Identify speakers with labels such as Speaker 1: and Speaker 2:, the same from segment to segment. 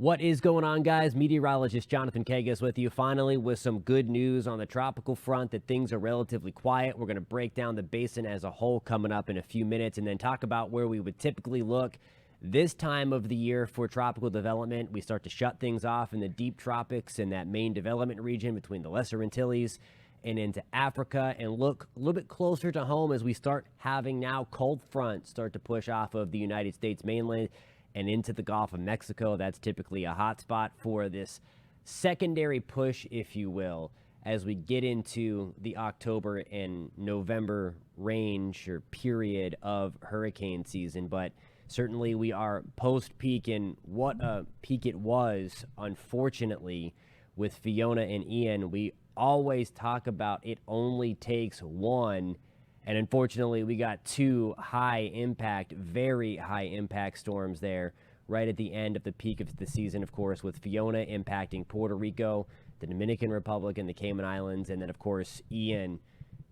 Speaker 1: What is going on, guys? Meteorologist Jonathan Kagas with you, finally with some good news on the tropical front that things are relatively quiet. We're going to break down the basin as a whole coming up in a few minutes and then talk about where we would typically look this time of the year for tropical development. We start to shut things off in the deep tropics in that main development region between the Lesser Antilles and into Africa, and look a little bit closer to home as we start having now cold fronts start to push off of the United States mainland and into the Gulf of Mexico. That's typically a hot spot for this secondary push, if you will, as we get into the October and November range or period of hurricane season. But certainly we are post-peak, and what a peak it was, unfortunately, with Fiona and Ian. We always talk about it only takes one. And unfortunately, we got two very high impact storms there right at the end of the peak of the season, of course, with Fiona impacting Puerto Rico, the Dominican Republic, and the Cayman Islands. And then, of course, Ian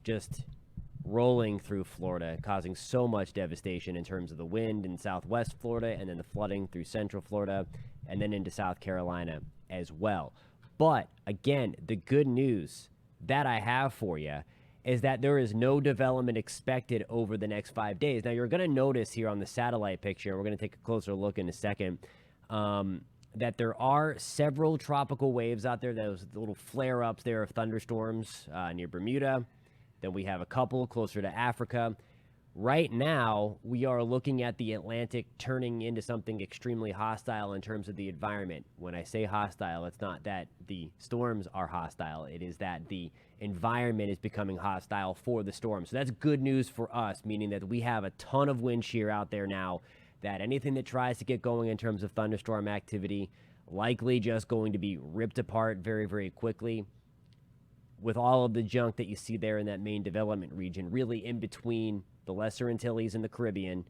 Speaker 1: just rolling through Florida, causing so much devastation in terms of the wind in southwest Florida, and then the flooding through central Florida, and then into South Carolina as well. But again, the good news that I have for you is that there is no development expected over the next 5 days. Now, you're going to notice here on the satellite picture, and we're going to take a closer look in a second, that there are several tropical waves out there, those little flare-ups there of thunderstorms near Bermuda. Then we have a couple closer to Africa. Right now, we are looking at the Atlantic turning into something extremely hostile in terms of the environment. When I say hostile, it's not that the storms are hostile. It is that the environment is becoming hostile for the storm. So that's good news for us, meaning that we have a ton of wind shear out there now, that anything that tries to get going in terms of thunderstorm activity likely just going to be ripped apart very, very quickly, with all of the junk that you see there in that main development region, really in between the Lesser Antilles and the Caribbean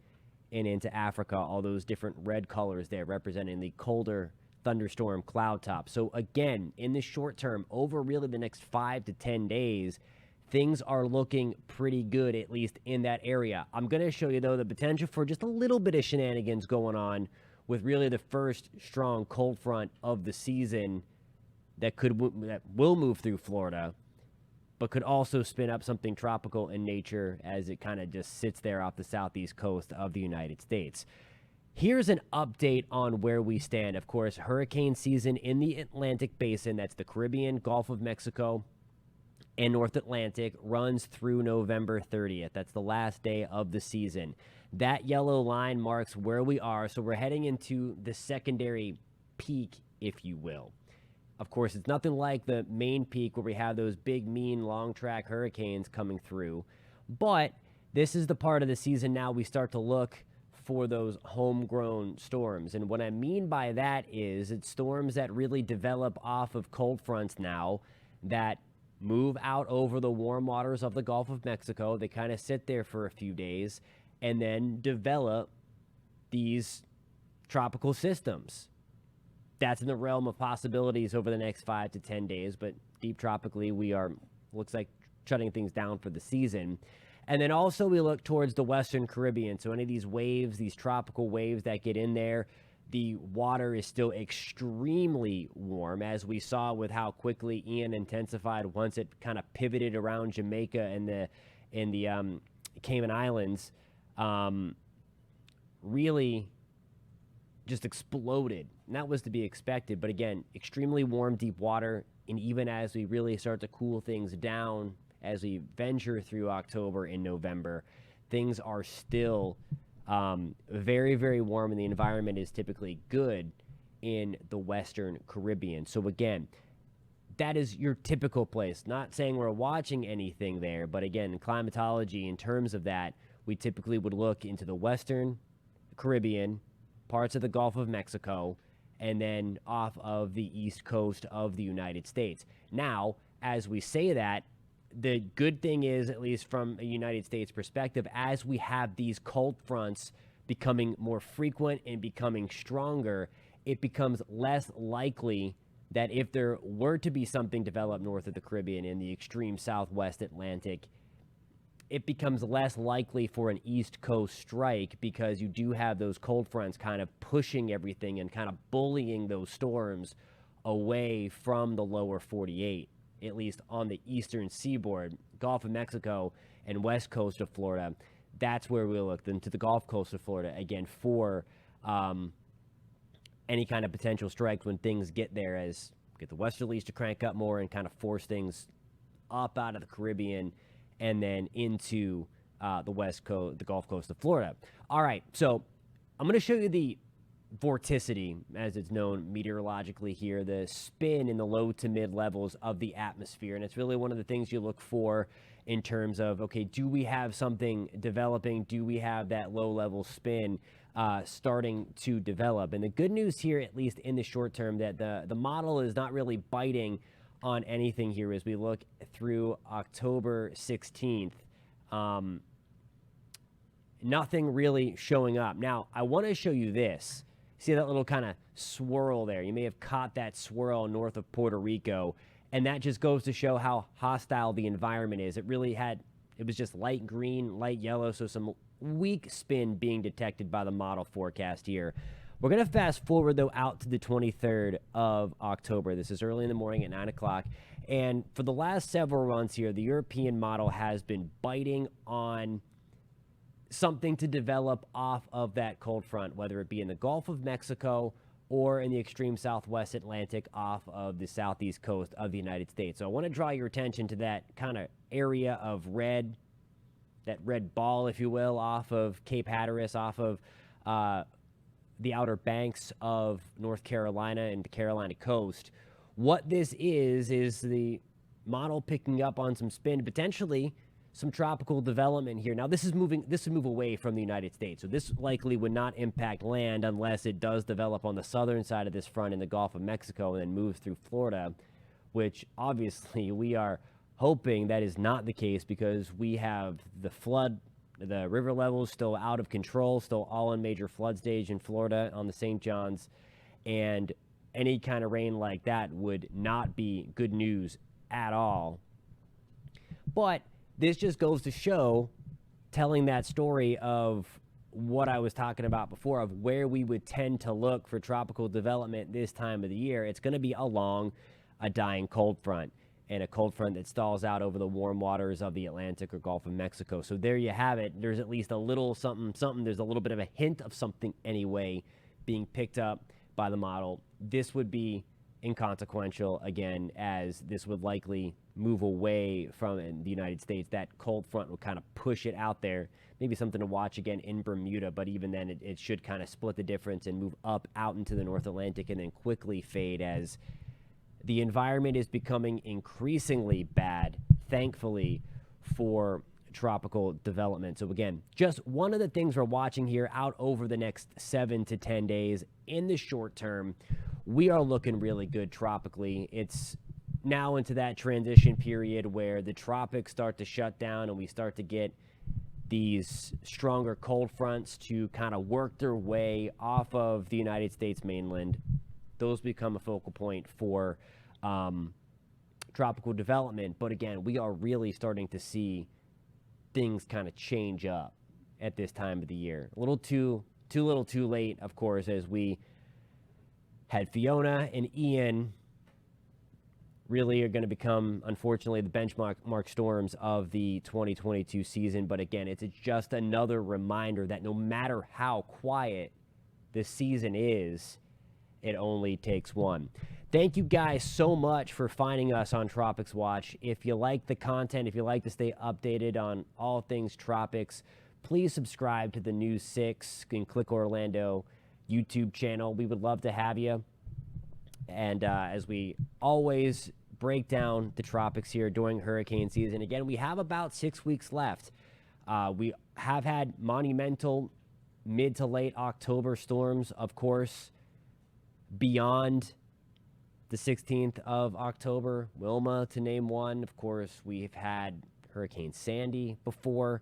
Speaker 1: and into Africa, all those different red colors there representing the colder thunderstorm cloud top. So again, in the short term, over really the next 5 to 10 days, things are looking pretty good, at least in that area. I'm going to show you, though, the potential for just a little bit of shenanigans going on with really the first strong cold front of the season that will move through Florida, but could also spin up something tropical in nature as it kind of just sits there off the southeast coast of the United States. Here's an update on where we stand. Of course, hurricane season in the Atlantic Basin, that's the Caribbean, Gulf of Mexico, and North Atlantic, runs through November 30th. That's the last day of the season. That yellow line marks where we are, so we're heading into the secondary peak, if you will. Of course, it's nothing like the main peak where we have those big, mean, long-track hurricanes coming through. But this is the part of the season now we start to look for those homegrown storms. And what I mean by that is it's storms that really develop off of cold fronts now that move out over the warm waters of the Gulf of Mexico. They kind of sit there for a few days and then develop these tropical systems. That's in the realm of possibilities over the next 5 to 10 days, but deep tropically, looks like shutting things down for the season. And then also we look towards the Western Caribbean. So any of these waves, these tropical waves that get in there, the water is still extremely warm, as we saw with how quickly Ian intensified once it kind of pivoted around Jamaica and the Cayman Islands. Really just exploded. And that was to be expected. But again, extremely warm, deep water. And even as we really start to cool things down, as we venture through October and November, things are still very, very warm, and the environment is typically good in the Western Caribbean. So again, that is your typical place. Not saying we're watching anything there, but again, climatology, in terms of that, we typically would look into the Western Caribbean, parts of the Gulf of Mexico, and then off of the east coast of the United States. Now, as we say that, the good thing is, at least from a United States perspective, as we have these cold fronts becoming more frequent and becoming stronger, it becomes less likely that if there were to be something developed north of the Caribbean in the extreme southwest Atlantic, it becomes less likely for an East Coast strike because you do have those cold fronts kind of pushing everything and kind of bullying those storms away from the lower 48, at least on the eastern seaboard, Gulf of Mexico and west coast of Florida. That's where we look into the Gulf Coast of Florida, again, for any kind of potential strikes when things get there, as get the westerlies to crank up more and kind of force things up out of the Caribbean and then into the west coast, the Gulf Coast of Florida. All right, so I'm going to show you the vorticity, as it's known meteorologically here, the spin in the low to mid levels of the atmosphere. And it's really one of the things you look for in terms of, okay, do we have something developing? Do we have that low level spin starting to develop? And the good news here, at least in the short term, that the model is not really biting on anything here as we look through October 16th. Nothing really showing up. Now, I want to show you this. See that little kind of swirl there? You may have caught that swirl north of Puerto Rico, and that just goes to show how hostile the environment is. It was just light green, light yellow, so some weak spin being detected by the model forecast here. We're going to fast forward, though, out to the 23rd of October. This is early in the morning at 9 o'clock. And for the last several months here, the European model has been biting on something to develop off of that cold front, whether it be in the Gulf of Mexico or in the extreme southwest Atlantic off of the southeast coast of the United States. So I want to draw your attention to that kind of area of red, that red ball, if you will, off of Cape Hatteras, off of the outer banks of North Carolina and the Carolina coast. What this is the model picking up on some spin, potentially some tropical development here. Now, this is a move away from the United States, so this likely would not impact land unless it does develop on the southern side of this front in the Gulf of Mexico and then moves through Florida, which obviously we are hoping that is not the case because we have the river levels still out of control, still all in major flood stage in Florida on the St. Johns, and any kind of rain like that would not be good news at all. But this just goes to show, telling that story of what I was talking about before, of where we would tend to look for tropical development this time of the year. It's going to be along a dying cold front, and a cold front that stalls out over the warm waters of the Atlantic or Gulf of Mexico. So there you have it. There's at least a little something. There's a little bit of a hint of something anyway being picked up by the model. This would be inconsequential, again, as this would likely move away from the United States. That cold front will kind of push it out there. Maybe something to watch again in Bermuda, but even then it should kind of split the difference and move up out into the North Atlantic and then quickly fade as the environment is becoming increasingly bad, thankfully, for tropical development. So again, just one of the things we're watching here out over the next 7 to 10 days. In the short term, we are looking really good tropically. It's now into that transition period where the tropics start to shut down and we start to get these stronger cold fronts to kind of work their way off of the United States mainland. Those become a focal point for tropical development. But again, we are really starting to see things kind of change up at this time of the year. A little too late, of course, as we had Fiona and Ian really are going to become, unfortunately, the benchmark storms of the 2022 season. But again, it's just another reminder that no matter how quiet the season is, it only takes one. Thank you guys so much for finding us on Tropics Watch. If you like the content, if you like to stay updated on all things tropics, please subscribe to the News 6 and Click Orlando YouTube channel. We would love to have you. And as we always break down the tropics here during hurricane season, again, we have about 6 weeks left. We have had monumental mid to late October storms, of course, beyond the 16th of October. Wilma, to name one. Of course, we've had Hurricane Sandy before.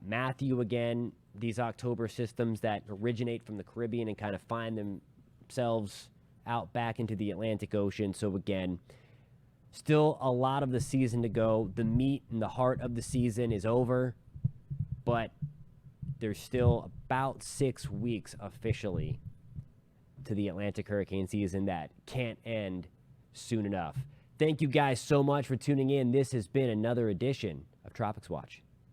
Speaker 1: Matthew, again, these October systems that originate from the Caribbean and kind of find themselves out back into the Atlantic Ocean. So again, Still a lot of the season to go. The meat and the heart of the season is over, but there's still about 6 weeks officially to the Atlantic hurricane season that can't end soon enough. Thank you guys so much for tuning in. This has been another edition of Tropics Watch.